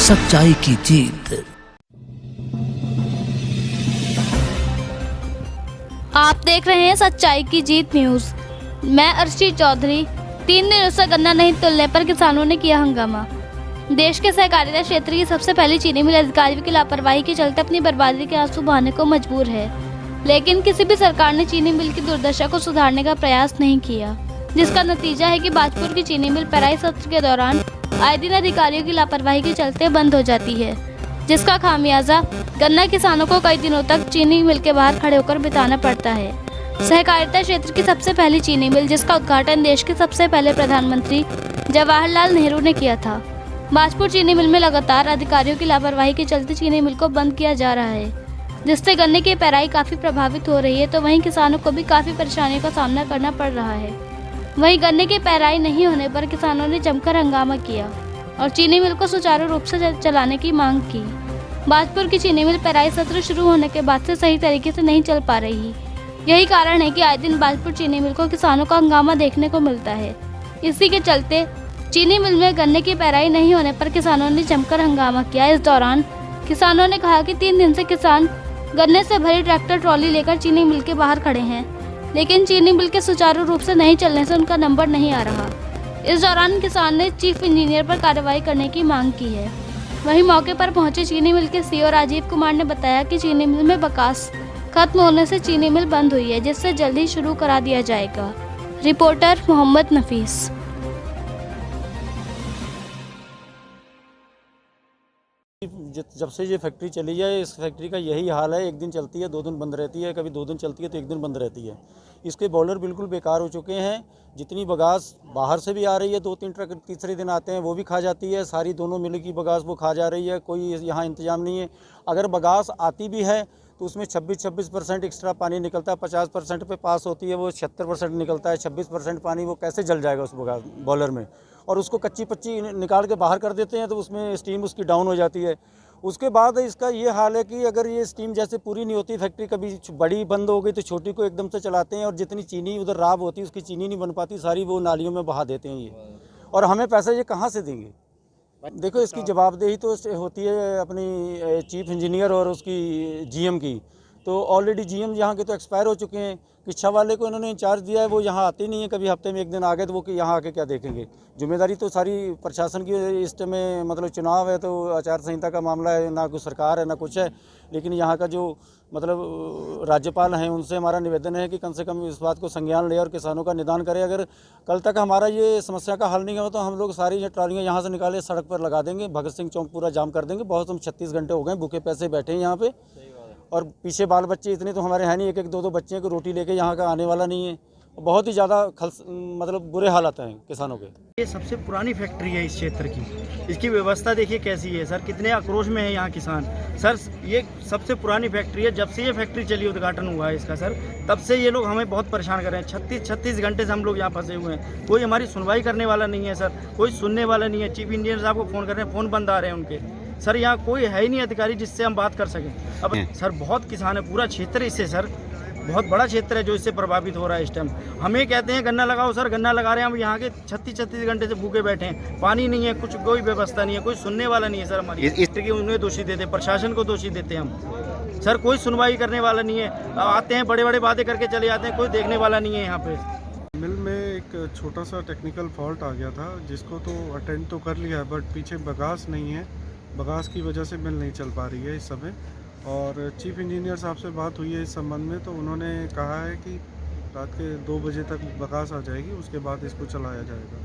सच्चाई की जीत। आप देख रहे हैं सच्चाई की जीत न्यूज। मैं अर्शी चौधरी। 3 दिनों से गन्ना नहीं तुलने पर किसानों ने किया हंगामा। देश के सहकारिता क्षेत्र की सबसे पहली चीनी मिल अधिकारियों की लापरवाही के चलते अपनी बर्बादी के आंसू बहाने को मजबूर है, लेकिन किसी भी सरकार ने चीनी मिल की दुर्दशा को सुधारने का प्रयास नहीं किया, जिसका नतीजा है कि बाजपुर की चीनी मिल पेराई सत्र के दौरान आए दिन अधिकारियों की लापरवाही के चलते बंद हो जाती है, जिसका खामियाजा गन्ना किसानों को कई दिनों तक चीनी मिल के बाहर खड़े होकर बिताना पड़ता है। सहकारिता क्षेत्र की सबसे पहली चीनी मिल, जिसका उद्घाटन देश के सबसे पहले प्रधानमंत्री जवाहरलाल नेहरू ने किया था, बाजपुर चीनी मिल में लगातार अधिकारियों की लापरवाही के चलते चीनी मिल को बंद किया जा रहा है, जिससे गन्ने की पेराई काफी प्रभावित हो रही है, तो वहीं किसानों को भी काफी परेशानियों का सामना करना पड़ रहा है। वहीं गन्ने की पेराई नहीं होने पर किसानों ने जमकर हंगामा किया और चीनी मिल को सुचारू रूप से चलाने की मांग की। बाजपुर की चीनी मिल पेराई सत्र शुरू होने के बाद से सही तरीके से नहीं चल पा रही। यही कारण है कि आए दिन बाजपुर चीनी मिल को किसानों का हंगामा देखने को मिलता है। इसी के चलते चीनी मिल में गन्ने की पेराई नहीं होने पर किसानों ने जमकर हंगामा किया। इस दौरान किसानों ने कहा कि 3 दिन से किसान गन्ने से भरी ट्रैक्टर ट्रॉली लेकर चीनी मिल के बाहर खड़े हैं, लेकिन चीनी मिल के सुचारू रूप से नहीं चलने से उनका नंबर नहीं आ रहा। इस दौरान किसान ने चीफ इंजीनियर पर कार्रवाई करने की मांग की है। वहीं मौके पर पहुंचे चीनी मिल के सीईओ राजीव कुमार ने बताया कि चीनी मिल में बकास खत्म होने से चीनी मिल बंद हुई है, जिससे जल्द ही शुरू करा दिया जाएगा। रिपोर्टर मोहम्मद नफीस। जब से ये फैक्ट्री चली है, इस फैक्ट्री का यही हाल है। एक दिन चलती है, 2 दिन बंद रहती है, कभी 2 दिन चलती है तो 1 दिन बंद रहती है। इसके बॉयलर बिल्कुल बेकार हो चुके हैं। जितनी बगास बाहर से भी आ रही है, 2-3 ट्रक तीसरे दिन आते हैं, वो भी खा जाती है। सारी दोनों मिल की बगास वो खा जा रही है। कोई यहाँ इंतजाम नहीं है। अगर बगास आती भी है तो उसमें 26% एक्स्ट्रा पानी निकलता है। 50% पे पास होती है, वो 76% निकलता है। 26% पानी वो कैसे जल जाएगा उस बगास बॉयलर में। और उसको कच्ची पच्ची निकाल के बाहर कर देते हैं तो उसमें स्टीम उसकी डाउन हो जाती है। उसके बाद इसका ये हाल है कि अगर ये स्टीम जैसे पूरी नहीं होती फैक्ट्री, कभी बड़ी बंद हो गई तो छोटी को एकदम से चलाते हैं, और जितनी चीनी उधर राब होती है उसकी चीनी नहीं बन पाती, सारी वो नालियों में बहा देते हैं ये। और हमें पैसे ये कहाँ से देंगे? देखो, इसकी जवाबदेही तो होती है अपनी चीफ इंजीनियर और उसकी जीएम की। तो ऑलरेडी जीएम यहाँ के तो एक्सपायर हो चुके हैं। किच्छा वाले को इन्होंने इंचार्ज दिया है, वो यहाँ आते नहीं है। कभी हफ्ते में 1 दिन आ गए तो वो यहाँ आके क्या देखेंगे? जिम्मेदारी तो सारी प्रशासन की। इस टाइम मतलब चुनाव है तो आचार संहिता का मामला है, ना कोई सरकार है ना कुछ है। लेकिन यहाँ का जो मतलब राज्यपाल हैं, उनसे हमारा निवेदन है कि कम से कम इस बात को संज्ञान ले और किसानों का निदान करे। अगर कल तक हमारा ये समस्या का हल नहीं हो तो हम लोग सारी ट्रालियाँ यहाँ से निकाले सड़क पर लगा देंगे, भगत सिंह चौक पूरा जाम कर देंगे। बहुत हम 36 घंटे हो गए भूखे पैसे बैठे हैं यहाँ पे, और पीछे बाल बच्चे इतने तो हमारे हैं नहीं। 1-1, 2-2 बच्चे को रोटी लेके यहाँ का आने वाला नहीं है। बहुत ही ज़्यादा मतलब बुरे हालात हैं किसानों के। ये सबसे पुरानी फैक्ट्री है इस क्षेत्र की। इसकी व्यवस्था देखिए कैसी है सर, कितने आक्रोश में है यहाँ किसान। सर ये सबसे पुरानी फैक्ट्री है। जब से ये फैक्ट्री चली, उद्घाटन हुआ है इसका सर, तब से ये लोग हमें बहुत परेशान कर रहे हैं। 36 घंटे से हम लोग यहाँ फंसे हुए हैं। कोई हमारी सुनवाई करने वाला नहीं है सर, कोई सुनने वाला नहीं है। चीफ इंजीनियर साहब को फ़ोन कर रहे हैं, फ़ोन बंद आ रहे हैं उनके। सर यहाँ कोई है ही नहीं अधिकारी जिससे हम बात कर सकें। अब सर बहुत किसान है, पूरा क्षेत्र इससे सर बहुत बड़ा क्षेत्र है जो इससे प्रभावित हो रहा है इस टाइम। हमें कहते हैं गन्ना लगाओ सर, गन्ना लगा रहे हैं। हम यहाँ के 36 घंटे से भूखे बैठे हैं, पानी नहीं है, कुछ कोई व्यवस्था नहीं है, कोई सुनने वाला नहीं है सर। हमारी इस तरीके उन्हें दोषी देते हैं, प्रशासन को दोषी देते हैं हम सर। कोई सुनवाई करने वाला नहीं है। आते हैं बड़े बड़े वादे करके चले जाते हैं, कोई देखने वाला नहीं है यहाँ पे। मिल में एक छोटा सा टेक्निकल फॉल्ट आ गया था, जिसको तो अटेंड तो कर लिया है, बट पीछे बगास नहीं है। बगास की वजह से मिल नहीं चल पा रही है इस समय। और चीफ इंजीनियर साहब से बात हुई है इस संबंध में, तो उन्होंने कहा है कि रात के 2 बजे तक बगास आ जाएगी, उसके बाद इसको चलाया जाएगा।